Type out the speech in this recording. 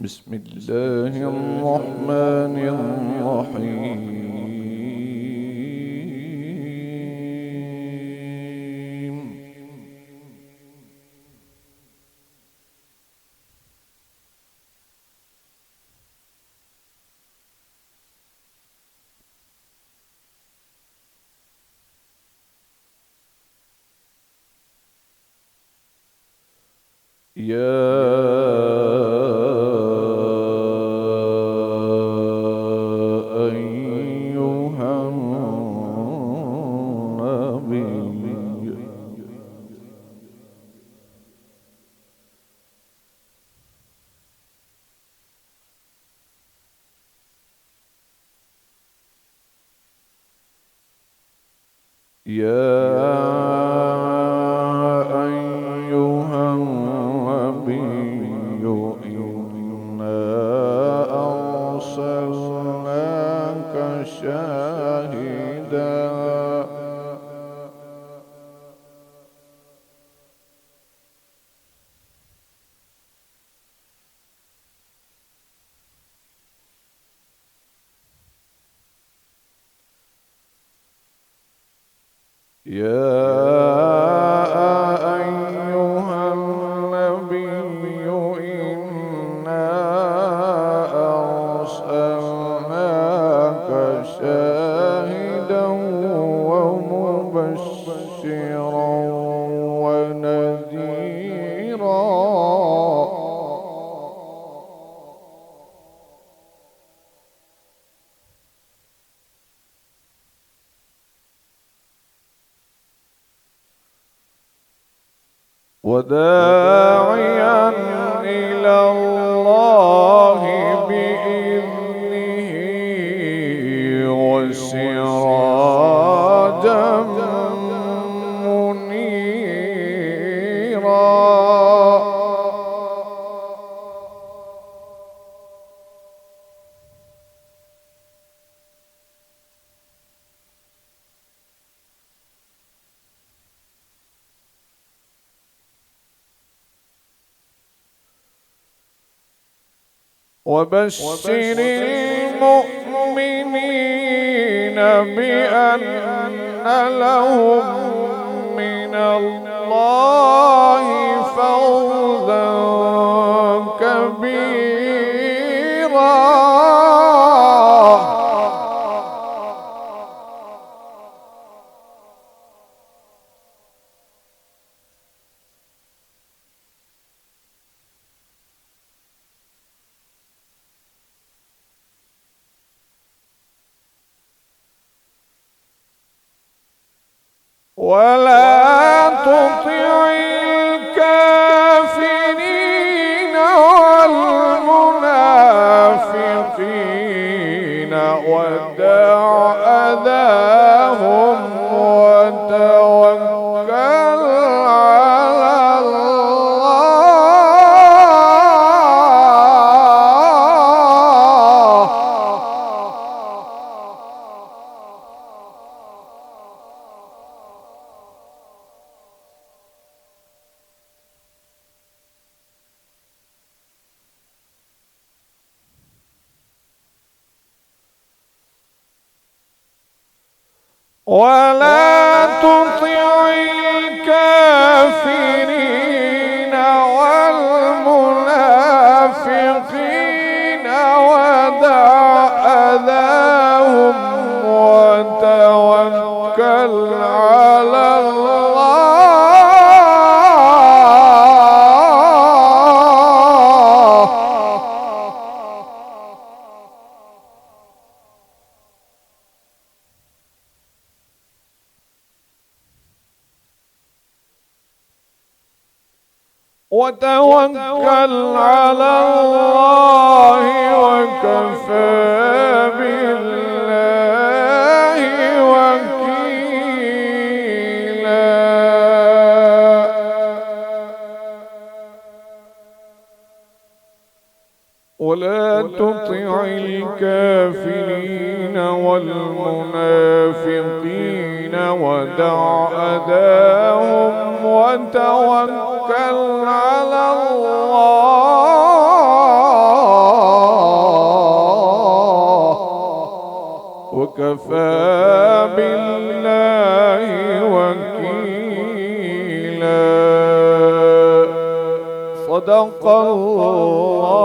بسم الله الرحمن الرحيم. يا أيها النبي إنا أرسلناك شاهدا إنا أرسلناك شاهدا ومبشرا ونذيرا وداعيا إلى الله بإذنه وسراجا منيرا وبشر المؤمنين بأن لهم من الله فوزا كبيرا ولا تطع الكافرين والمنافقين ودع أذاهم وتوكل على الله ولا تطع الكافرين والمنافقين ودع أذاهم وتوكل على الله وكفى بالله وكيلا. ولا تطع الكافرين والمنافقين ودع أذاهم وتوكل على الله وكفى بالله وكيلا. صدق الله